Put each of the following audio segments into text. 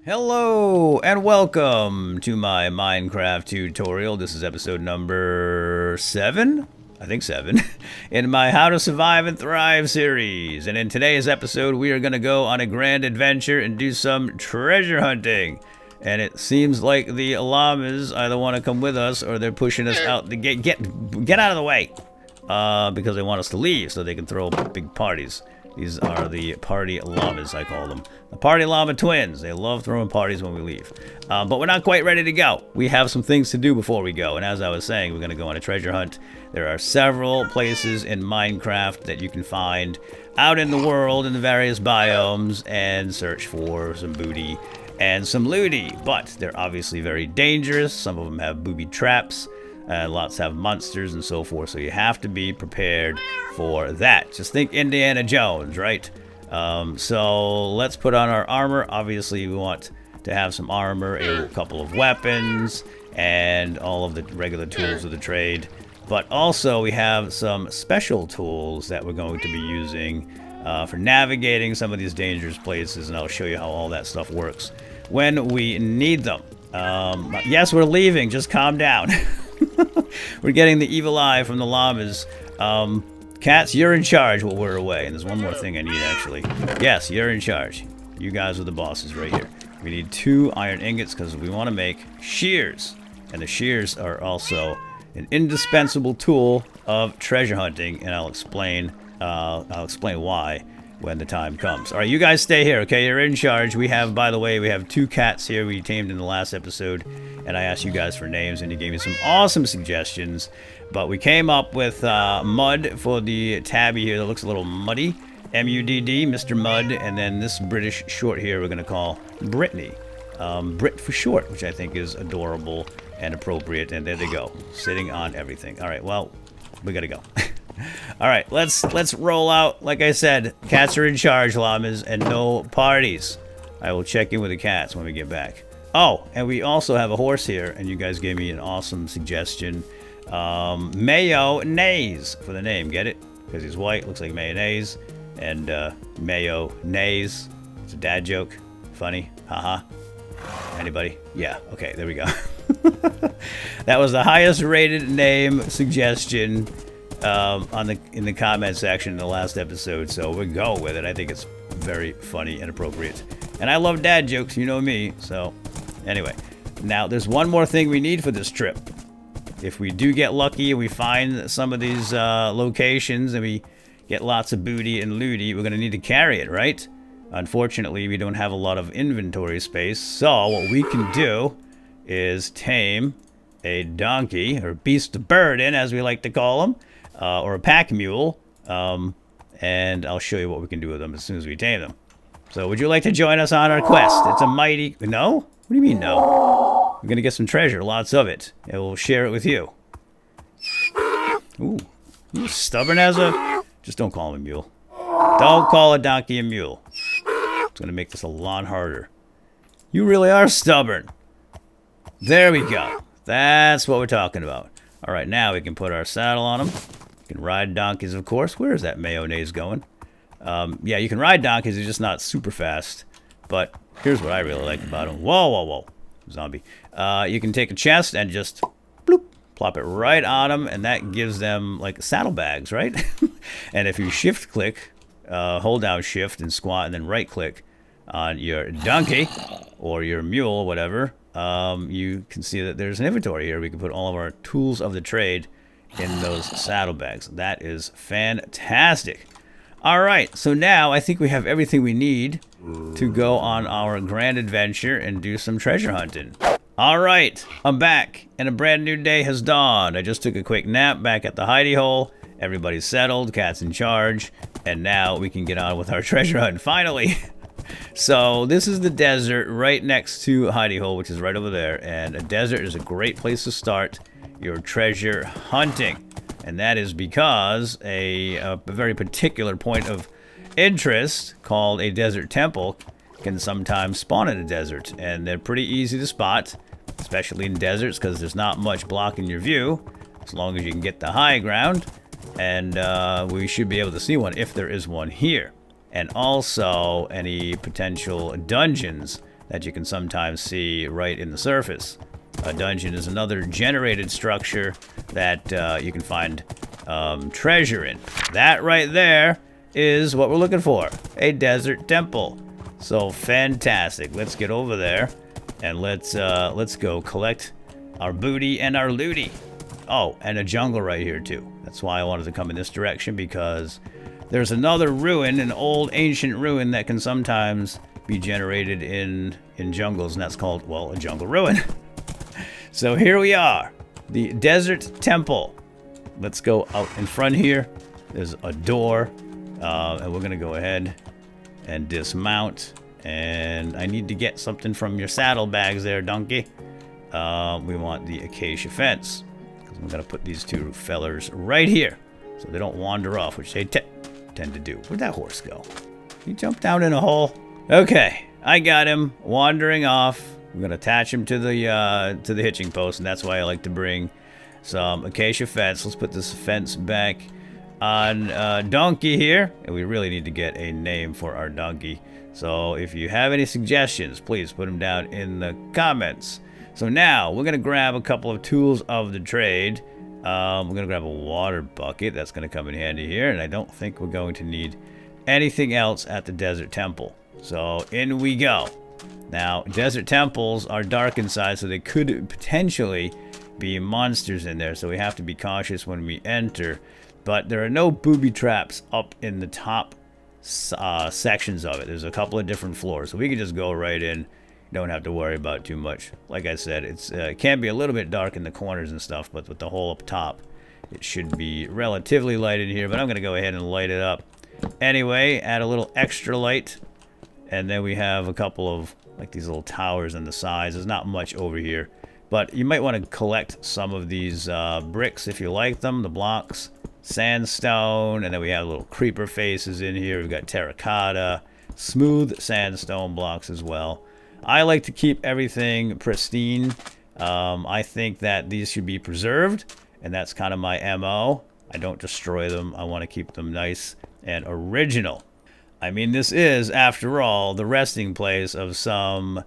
Hello and welcome to my Minecraft tutorial. This is episode number 7? I think 7. In my How to Survive and Thrive series. And in today's episode, we are going to go on a grand adventure and do some treasure hunting. And it seems like the llamas either want to come with us or they're pushing us out the gate. Get out of the way! Because they want us to leave so they can throw big parties. These are the party llamas, I call them. The party llama twins. They love throwing parties when we leave. But we're not quite ready to go. We have some things to do before we go. And as I was saying, we're going to go on a treasure hunt. There are several places in Minecraft that you can find out in the world in the various biomes and search for some booty and some looty. But they're obviously very dangerous. Some of them have booby traps. Lots have monsters and so forth, so you have to be prepared for that. Just think Indiana Jones, right? So let's put on our armor. Obviously, we want to have some armor, a couple of weapons, and all of the regular tools of the trade. But also, we have some special tools that we're going to be using for navigating some of these dangerous places, and I'll show you how all that stuff works when we need them. Yes, we're leaving. Just calm down. We're getting the evil eye from the llamas. Cats, you're in charge while we're away. And there's one more thing I need, actually. Yes, you're in charge. You guys are the bosses right here. We need 2 iron ingots because we want to make shears. And the shears are also an indispensable tool of treasure hunting. And I'll explain why when the time comes. All right, you guys stay here, okay? You're in charge. We have, by the way, we have 2 cats here we tamed in the last episode. And I asked you guys for names, and you gave me some awesome suggestions. But we came up with Mud for the tabby here that looks a little muddy. M-U-D-D, Mr. Mud. And then this British short here we're going to call Brittany. Brit for short, which I think is adorable and appropriate. And there they go, sitting on everything. All right, well, we got to go. All right, let's roll out. Like I said, cats are in charge, llamas, and no parties. I will check in with the cats when we get back. Oh, and we also have a horse here, and you guys gave me an awesome suggestion. Mayonnaise for the name, get it? Because he's white, looks like mayonnaise. And mayonnaise. It's a dad joke. Funny. Haha. Anybody? Yeah, okay, there we go. That was the highest rated name suggestion in the comment section in the last episode, so we'll go with it. I think it's very funny and appropriate. And I love dad jokes, you know me, so anyway. Now, there's one more thing we need for this trip. If we do get lucky and we find some of these locations and we get lots of booty and looty, we're going to need to carry it, right? Unfortunately, we don't have a lot of inventory space, so what we can do is tame a donkey, or beast of burden, as we like to call them, or a pack mule, and I'll show you what we can do with them as soon as we tame them. So would you like to join us on our quest? It's a mighty... No? What do you mean no? We're going to get some treasure, lots of it, and we'll share it with you. Ooh, you stubborn as a... Just don't call him a mule. Don't call a donkey a mule. It's going to make this a lot harder. You really are stubborn. There we go. That's what we're talking about. All right, now we can put our saddle on them. You can ride donkeys, of course. Where is that mayonnaise going? Yeah, you can ride donkeys. They're just not super fast. But here's what I really like about them. Whoa, whoa, whoa. Zombie. You can take a chest and just bloop, plop it right on them. And that gives them like saddlebags, right? And if you shift click, hold down shift and squat and then right click on your donkey or your mule, whatever, you can see that there's an inventory here. We can put all of our tools of the trade in those saddlebags. That is fantastic. All right, so now I think we have everything we need to go on our grand adventure and do some treasure hunting. All right, I'm back, and a brand new day has dawned. I just took a quick nap back at the hidey hole. Everybody's settled, cat's in charge, and now we can get on with our treasure hunt, finally. So this is the desert right next to hidey hole, which is right over there, and a desert is a great place to start your treasure hunting. And that is because a very particular point of interest called a desert temple can sometimes spawn in a desert. And they're pretty easy to spot, especially in deserts because there's not much blocking your view, as long as you can get the high ground. And we should be able to see one if there is one here. And also any potential dungeons that you can sometimes see right in the surface. A dungeon is another generated structure that you can find treasure in. That right there is what we're looking for, a desert temple. So fantastic. Let's get over there and let's go collect our booty and our looty. Oh, and a jungle right here too. That's why I wanted to come in this direction, because there's another ruin, an old ancient ruin that can sometimes be generated in jungles, and that's called, well, a jungle ruin. So here we are, the desert temple. Let's go out in front here. There's a door, and we're gonna go ahead and dismount. And I need to get something from your saddlebags there, donkey. We want the acacia fence, because I'm gonna put these two fellers right here so they don't wander off, which they tend to do. Where'd that horse go? He jumped down in a hole. Okay, I got him wandering off. I'm gonna attach him to the hitching post, and that's why I like to bring some acacia fence. Let's put this fence back on donkey here, and we really need to get a name for our donkey. So if you have any suggestions, please put them down in the comments. So now we're gonna grab a couple of tools of the trade. We're gonna grab a water bucket. That's gonna come in handy here, and I don't think we're going to need anything else at the desert temple. So in we go. Now, desert temples are dark inside, so they could potentially be monsters in there, so we have to be cautious when we enter. But there are no booby traps up in the top sections of it. There's a couple of different floors, so we can just go right in. Don't have to worry about too much. Like I said, it can be a little bit dark in the corners and stuff, but with the hole up top, it should be relatively light in here. But I'm going to go ahead and light it up anyway, add a little extra light. And then we have a couple of like these little towers on the sides. There's not much over here, but you might want to collect some of these bricks if you like them, the blocks, sandstone, and then we have little creeper faces in here. We've got terracotta, smooth sandstone blocks as well. I like to keep everything pristine. I think that these should be preserved, and that's kind of my MO. I don't destroy them. I want to keep them nice and original. I mean, this is, after all, the resting place of some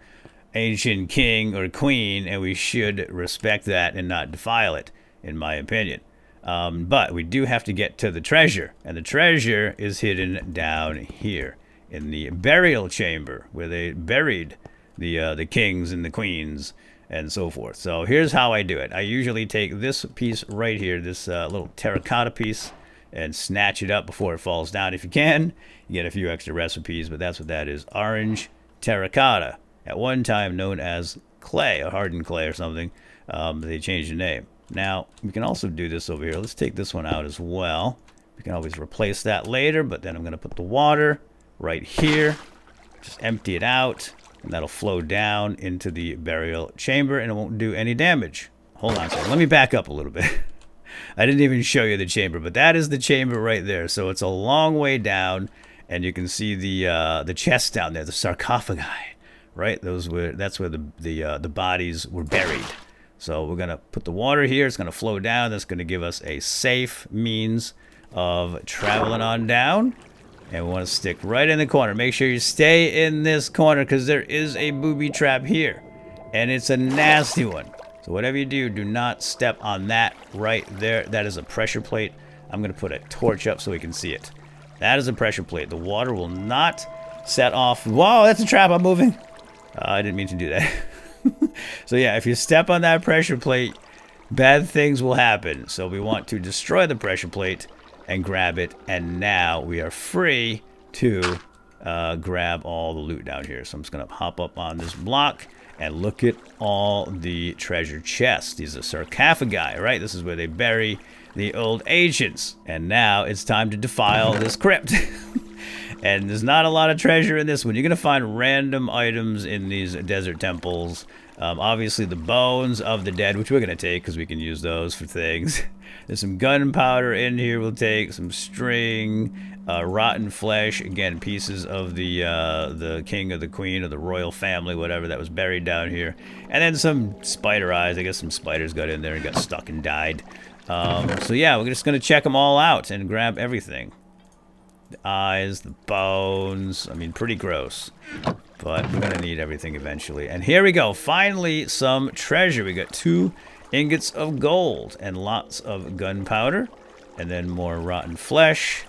ancient king or queen, and we should respect that and not defile it, in my opinion. But we do have to get to the treasure, and the treasure is hidden down here in the burial chamber, where they buried the kings and the queens and so forth. So here's how I do it. I usually take this piece right here, this little terracotta piece, and snatch it up before it falls down. If you can, you get a few extra recipes, but that's what that is. Orange terracotta, at one time known as clay, or hardened clay or something. They changed the name. Now, we can also do this over here. Let's take this one out as well. We can always replace that later, but then I'm going to put the water right here. Just empty it out, and that'll flow down into the burial chamber, and it won't do any damage. Hold on a second. Let me back up a little bit. I didn't even show you the chamber, but that is the chamber right there. So it's a long way down, and you can see the chest down there, the sarcophagi, right? That's where the bodies were buried. So we're gonna put the water here. It's gonna flow down. That's gonna give us a safe means of traveling on down. And we want to stick right in the corner. Make sure you stay in this corner, because there is a booby trap here, and it's a nasty one. So whatever you do, do not step on that right there. That is a pressure plate. I'm going to put a torch up so we can see it. That is a pressure plate. The water will not set off. Whoa, that's a trap. I'm moving. I didn't mean to do that. So yeah, if you step on that pressure plate, bad things will happen. So we want to destroy the pressure plate and grab it. And now we are free to grab all the loot down here. So I'm just going to hop up on this block. And look at all the treasure chests. These are sarcophagi, right? This is where they bury the old ancients. And now it's time to defile this crypt. And there's not a lot of treasure in this one. You're going to find random items in these desert temples. Obviously the bones of the dead, which we're going to take because we can use those for things. There's some gunpowder in here we'll take, some string, rotten flesh, again, pieces of the king or the queen or the royal family, whatever, that was buried down here. And then some spider eyes. I guess some spiders got in there and got stuck and died. So yeah, we're just going to check them all out and grab everything. The eyes, the bones, I mean, pretty gross. But we're gonna need everything eventually. And here we go. Finally, some treasure. We got 2 ingots of gold and lots of gunpowder. And then more rotten flesh.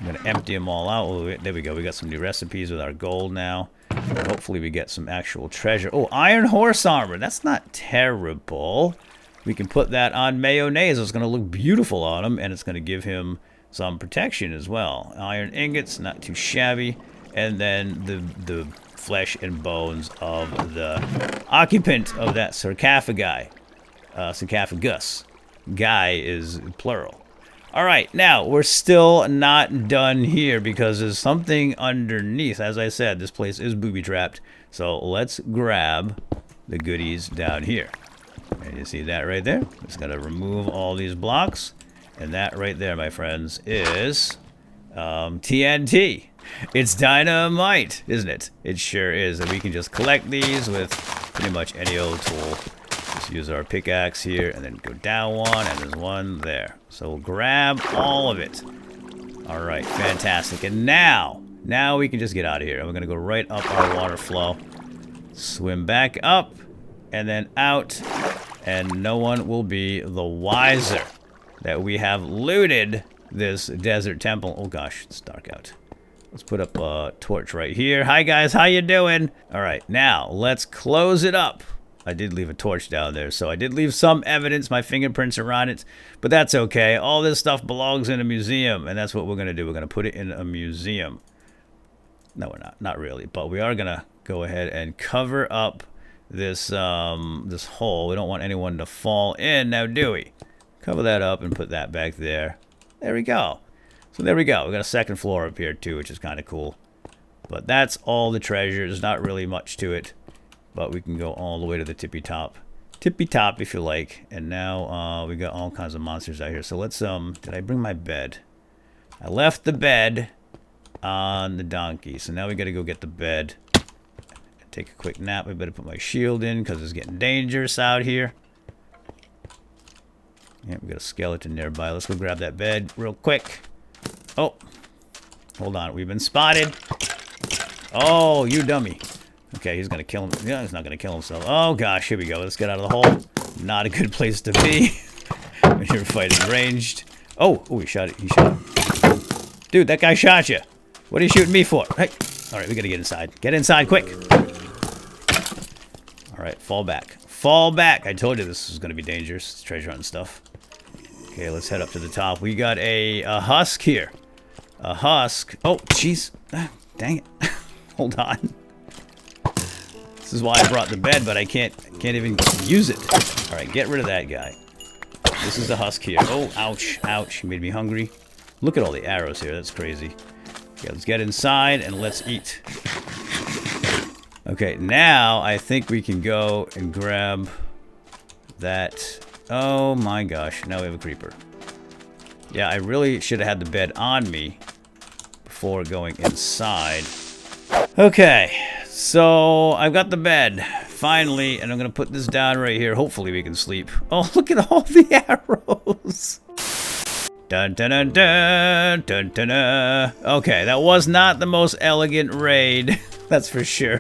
I'm gonna empty them all out. Oh, there we go. We got some new recipes with our gold now. And hopefully we get some actual treasure. Oh, iron horse armor. That's not terrible. We can put that on mayonnaise. It's gonna look beautiful on him, and it's gonna give him some protection as well. Iron ingots, not too shabby. And then the flesh and bones of the occupant of that sarcophagi. Sarcophagus. Guy is plural. Alright, now, we're still not done here because there's something underneath. As I said, this place is booby-trapped. So let's grab the goodies down here. And you see that right there? Just gotta remove all these blocks. And that right there, my friends, is TNT. It's dynamite, isn't it? It sure is. And we can just collect these with pretty much any old tool. Just use our pickaxe here and then go down one, and there's one there. So we'll grab all of it. All right, fantastic. And now we can just get out of here. And we're gonna go right up our water flow, swim back up, and then out, and no one will be the wiser that we have looted this desert temple. Oh gosh, it's dark out. Let's put up a torch right here. Hi guys, how you doing? All right, now let's close it up. I did leave a torch down there, so I did leave some evidence. My fingerprints are on it, but that's okay. All this stuff belongs in a museum, and that's what we're gonna do. We're gonna put it in a museum. No, we're not. Not really, but we are gonna go ahead and cover up this this hole. We don't want anyone to fall in now, do we? Cover that up and put that back there. There we go. So there we go. We got a second floor up here too, which is kind of cool. But that's all the treasure. There's not really much to it. But we can go all the way to the tippy top. Tippy top if you like. And now we got all kinds of monsters out here. So let's did I bring my bed? I left the bed on the donkey. So now we gotta go get the bed. Take a quick nap. I better put my shield in because it's getting dangerous out here. Yeah, we got a skeleton nearby. Let's go grab that bed real quick. Oh, hold on. We've been spotted. Oh, you dummy. Okay, he's gonna kill him. Yeah, he's not gonna kill himself. Oh gosh, here we go. Let's get out of the hole. Not a good place to be when you're fighting ranged. Oh, he shot it. He shot him. Dude, that guy shot you. What are you shooting me for? Hey. All right, we gotta get inside. Get inside, quick. All right, fall back. Fall back. I told you this was gonna be dangerous. It's treasure hunt stuff. Okay, let's head up to the top. We got a husk here. A husk. Oh, jeez. Dang it. Hold on. This is why I brought the bed, but I can't even use it. All right, get rid of that guy. This is the husk here. Oh, ouch, ouch. He made me hungry. Look at all the arrows here. That's crazy. Okay, let's get inside and let's eat. Okay, now I think we can go and grab that. Oh my gosh, now we have a creeper. Yeah, I really should have had the bed on me before going inside. Okay, so I've got the bed, finally, and I'm gonna put this down right here. Hopefully we can sleep. Oh, look at all the arrows. Dun dun dun dun dun dun dun. Okay, that was not the most elegant raid, that's for sure.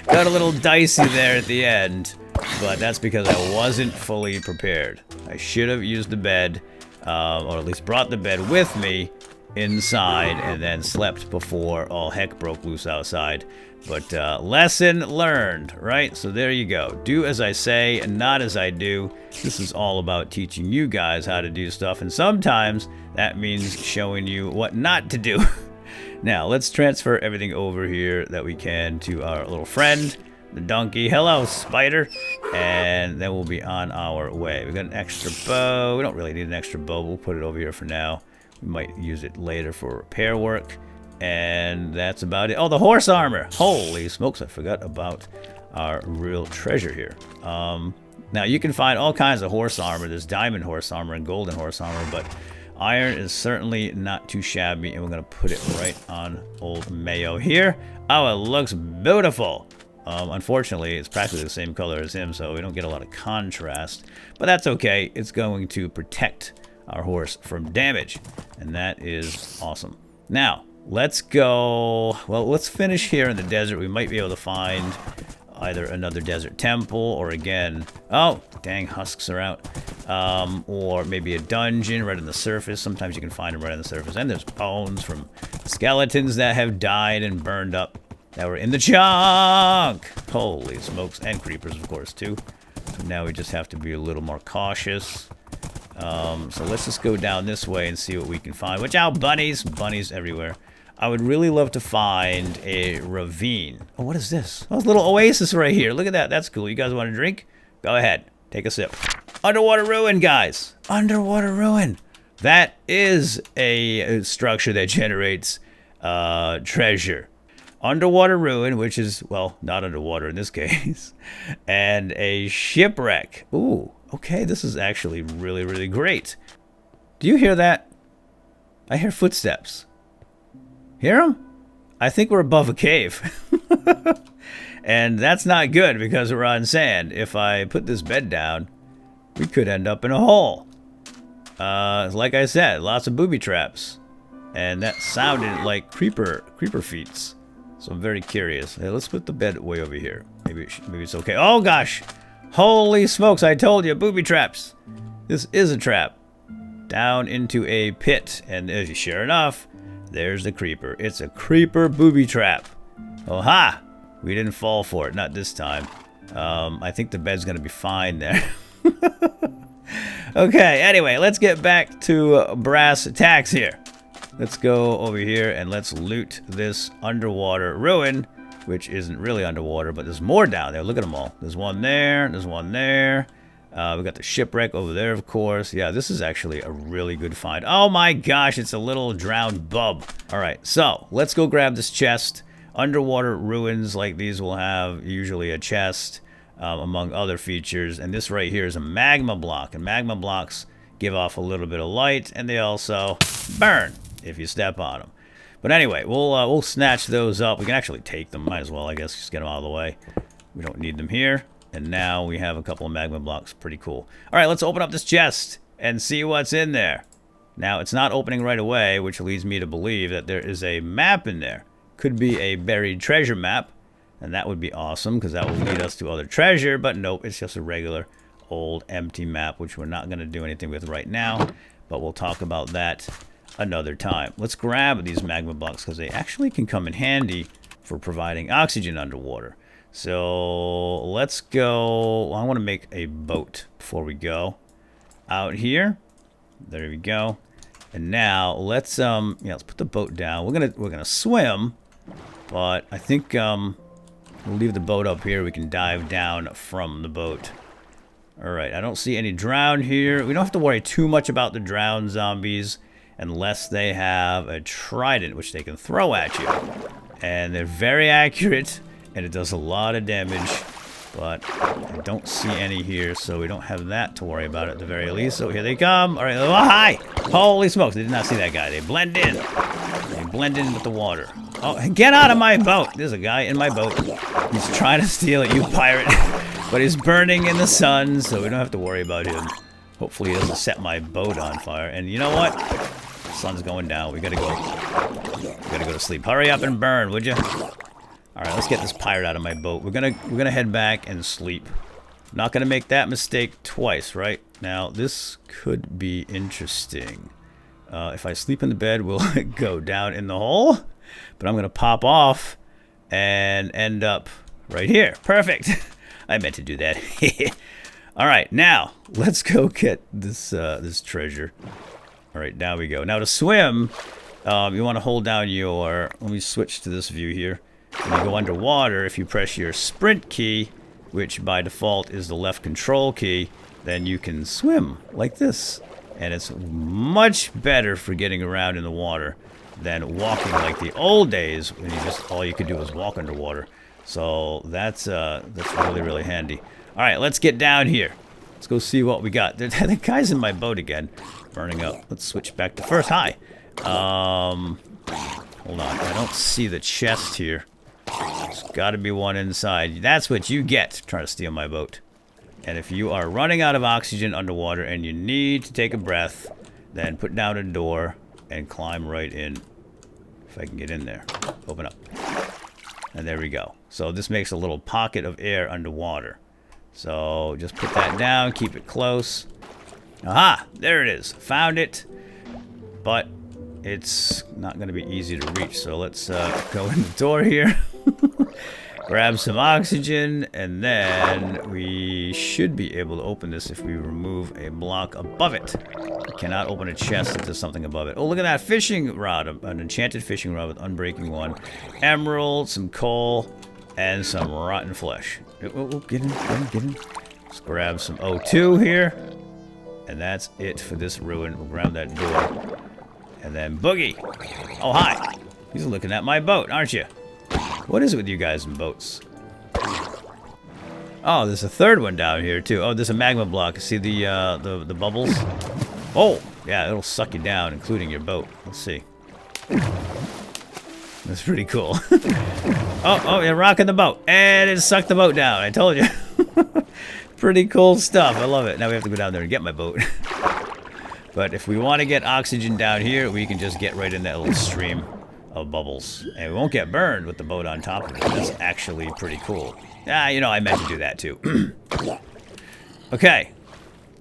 Got a little dicey there at the end, but that's because I wasn't fully prepared. I should have used the bed, or at least brought the bed with me inside and then slept before all heck broke loose outside. But lesson learned, right? So there you go. Do as I say and not as I do. This is all about teaching you guys how to do stuff, and sometimes that means showing you what not to do. Now let's transfer everything over here that we can to our little friend, the donkey. Hello, spider. And then we'll be on our way. We got an extra bow. We don't really need an extra bow. We'll put it over here for now. We might use it later for repair work. And that's about it. Oh, the horse armor. Holy smokes, I forgot about our real treasure here. Now, you can find all kinds of horse armor. There's diamond horse armor and golden horse armor, but iron is certainly not too shabby, and we're going to put it right on old Mayo here. Oh, it looks beautiful. Unfortunately, it's practically the same color as him, so we don't get a lot of contrast. But that's okay. It's going to protect our horse from damage, and that is awesome. Now, let's go. Well, let's finish here in the desert. We might be able to find either another desert temple or again, oh, dang, husks are out. Or maybe a dungeon right on the surface. Sometimes you can find them right on the surface. And there's bones from skeletons that have died and burned up that were in the chunk. Holy smokes. And creepers, of course, too. So now we just have to be a little more cautious. So let's just go down this way and see what we can find. Watch out, bunnies. Bunnies everywhere. I would really love to find a ravine. Oh, what is this? Oh, a little oasis right here. Look at that. That's cool. You guys want a drink? Go ahead. Take a sip. Underwater ruin, guys. Underwater ruin. That is a structure that generates treasure. Underwater ruin, which is, well, not underwater in this case. And a shipwreck. Ooh, okay. This is actually really, really great. Do you hear that? I hear footsteps. Hear them? I think we're above a cave. And that's not good because we're on sand. If I put this bed down, we could end up in a hole. Like I said, lots of booby traps. And that sounded like creeper feets. So I'm very curious. Hey, let's put the bed way over here. Maybe it's okay. Oh gosh! Holy smokes, I told you, booby traps. This is a trap. Down into a pit. And sure enough, there's the creeper. It's a creeper booby trap. Oh ha! We didn't fall for it. Not this time. I think the bed's going to be fine there. Okay, anyway, let's get back to brass tacks here. Let's go over here and let's loot this underwater ruin, which isn't really underwater, but there's more down there. Look at them all. There's one there. There's one there. We got the shipwreck over there, of course. Yeah, this is actually a really good find. Oh my gosh, it's a little drowned bub. All right, so let's go grab this chest. Underwater ruins like these will have usually a chest, among other features. And this right here is a magma block. And magma blocks give off a little bit of light, and they also burn if you step on them. But anyway, we'll snatch those up. We can actually take them. Might as well, I guess, just get them out of the way. We don't need them here. And now we have a couple of magma blocks. Pretty cool. All right, let's open up this chest and see what's in there. Now, it's not opening right away, which leads me to believe that there is a map in there. Could be a buried treasure map. And that would be awesome, because that will lead us to other treasure. But nope, it's just a regular old empty map, which we're not going to do anything with right now. But we'll talk about that another time. Let's grab these magma blocks, because they actually can come in handy for providing oxygen underwater. So let's go. Well, I want to make a boat before we go out here. There we go. And now let's let's put the boat down. We're gonna swim, but I think we'll leave the boat up here. We can dive down from the boat. All right. I don't see any drown here. We don't have to worry too much about the drowned zombies unless they have a trident, which they can throw at you. And they're very accurate. And it does a lot of damage, but I don't see any here, so we don't have that to worry about at the very least. So here they come. All right. Oh, hi. Holy smokes. They did not see that guy. They blend in. They blend in with the water. Oh, get out of my boat. There's a guy in my boat. He's trying to steal it, you pirate. But he's burning in the sun, so we don't have to worry about him. Hopefully he doesn't set my boat on fire. And you know what? The sun's going down. We gotta go. We gotta go to sleep. Hurry up and burn, would you? All right, let's get this pirate out of my boat. We're gonna head back and sleep. Not gonna make that mistake twice, right? Now this could be interesting. If I sleep in the bed, we'll go down in the hole. But I'm gonna pop off and end up right here. Perfect. I meant to do that. All right, now let's go get this this treasure. All right, down we go. Now to swim, you want to hold down your. Let me switch to this view here. When you go underwater, if you press your sprint key, which by default is the left control key, then you can swim like this. And it's much better for getting around in the water than walking like the old days when you just all you could do was walk underwater. So that's really, really handy. All right, let's get down here. Let's go see what we got. The guy's in my boat again, burning up. Let's switch back to first. Hi. Hold on. I don't see the chest here. There's got to be one inside. That's what you get trying to steal my boat. And if you are running out of oxygen underwater and you need to take a breath, then put down a door and climb right in. If I can get in there. Open up. And there we go. So this makes a little pocket of air underwater. So just put that down, keep it close. Aha! There it is. Found it. But it's not going to be easy to reach. So let's go in the door here. Grab some oxygen, and then we should be able to open this if we remove a block above it. We cannot open a chest if there's something above it. Oh, look at that fishing rod, an enchanted fishing rod with unbreaking one. Emerald, some coal, and some rotten flesh. Oh, get in, get in. Let's grab some O2 here. And that's it for this ruin. We'll grab that door. And then Boogie. Oh, hi. He's looking at my boat, aren't you? What is it with you guys in boats? Oh, there's a third one down here too. Oh, there's a magma block. See the bubbles? Oh, yeah, it'll suck you down, including your boat. Let's see. That's pretty cool. Oh, you're rocking the boat, and it sucked the boat down. I told you. Pretty cool stuff. I love it. Now we have to go down there and get my boat. But if we want to get oxygen down here, we can just get right in that little stream of bubbles. And we won't get burned with the boat on top of it. That's actually pretty cool. Ah, you know, I meant to do that too. Okay.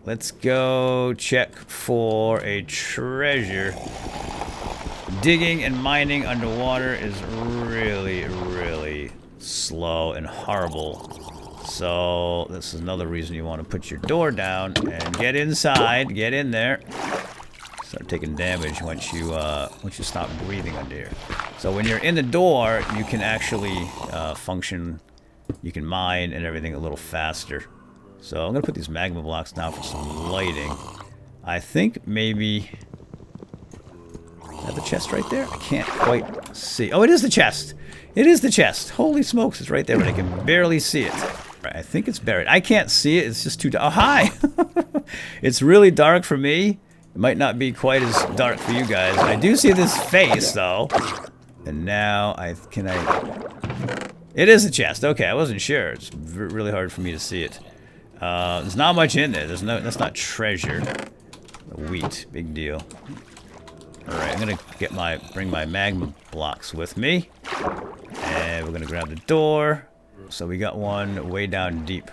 Let's go check for a treasure. Digging and mining underwater is really, really slow and horrible. So this is another reason you want to put your door down and get inside, get in there. Start taking damage once you stop breathing under here. So when you're in the door, you can actually function. You can mine and everything a little faster. So I'm gonna put these magma blocks down for some lighting. I think maybe. Is that the chest right there? I can't quite see. Oh, it is the chest. It is the chest. Holy smokes, it's right there, but I can barely see it. Right, I think it's buried. I can't see it. It's just too dark. Oh, hi. It's really dark for me. It might not be quite as dark for you guys. I do see this face, though. And now It is a chest. Okay, I wasn't sure. It's really hard for me to see it. There's not much in there. That's not treasure. Wheat, big deal. All right, I'm gonna bring my magma blocks with me, and we're gonna grab the door. So we got one way down deep,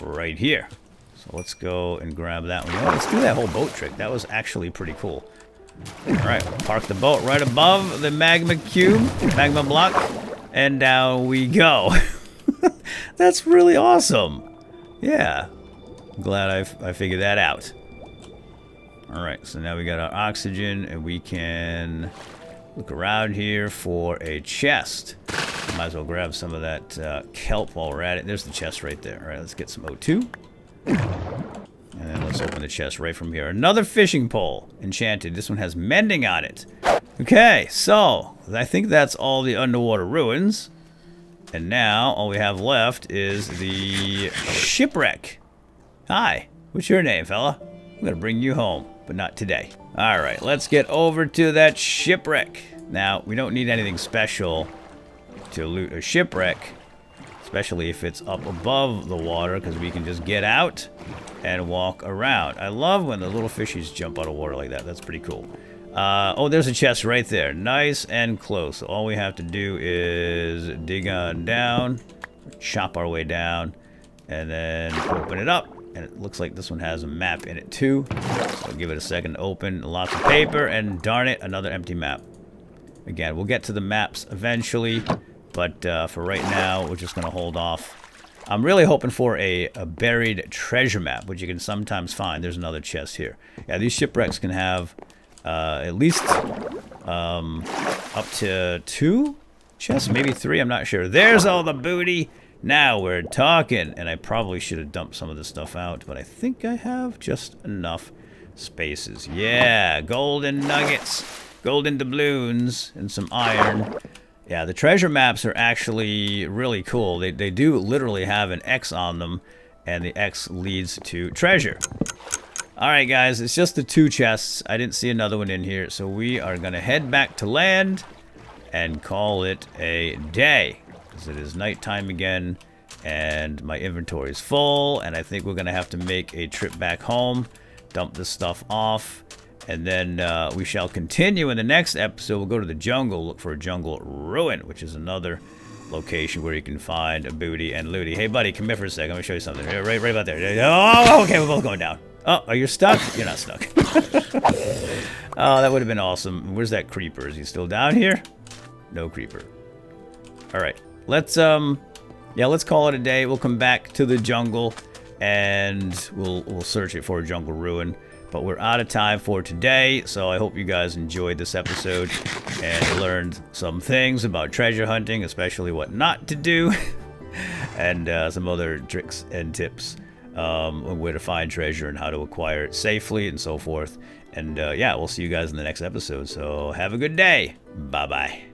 right here. So let's go and grab that one. You know, let's do that whole boat trick. That was actually pretty cool. All right, park the boat right above the magma block, and down we go. That's really awesome. Yeah, I'm glad I figured that out. All right, so now we got our oxygen, and we can look around here for a chest. Might as well grab some of that kelp while we're at it. There's the chest right there. All right, let's get some O2. And then let's open the chest right from here. Another fishing pole, enchanted. This one has mending on it. Okay, so I think that's all the underwater ruins. And now all we have left is the shipwreck. Hi, what's your name, fella? I'm gonna bring you home, but not today. All right, let's get over to that shipwreck. Now, we don't need anything special to loot a shipwreck, especially if it's up above the water, because we can just get out and walk around. I love when the little fishies jump out of water like that. That's pretty cool. Oh, there's a chest right there. Nice and close. So all we have to do is dig on down, chop our way down, and then open it up. And it looks like this one has a map in it too. So I'll give it a second to open. Lots of paper, and darn it, another empty map. Again, we'll get to the maps eventually, but for right now, we're just going to hold off. I'm really hoping for a buried treasure map, which you can sometimes find. There's another chest here. Yeah, these shipwrecks can have at least up to 2 chests, maybe 3, I'm not sure. There's all the booty. Now we're talking. And I probably should have dumped some of this stuff out, but I think I have just enough spaces. Yeah, golden nuggets, golden doubloons, and some iron. Yeah, the treasure maps are actually really cool. They do literally have an X on them, and the X leads to treasure. Alright guys, it's just the 2 chests. I didn't see another one in here, so we are going to head back to land and call it a day. Because it is nighttime again, and my inventory is full, and I think we're going to have to make a trip back home, dump this stuff off, And then we shall continue in the next episode. We'll go to the jungle, look for a jungle ruin, which is another location where you can find a booty and looty. Hey, buddy, come here for a second. Let me show you something. Right about there. Oh, okay, we're both going down. Oh, are you stuck? You're not stuck. Oh, that would have been awesome. Where's that creeper? Is he still down here? No creeper. All right, let's call it a day. We'll come back to the jungle and we'll search it for a jungle ruin. But we're out of time for today, so I hope you guys enjoyed this episode and learned some things about treasure hunting, especially what not to do, and some other tricks and tips on where to find treasure and how to acquire it safely and so forth. And yeah, we'll see you guys in the next episode, so have a good day. Bye-bye.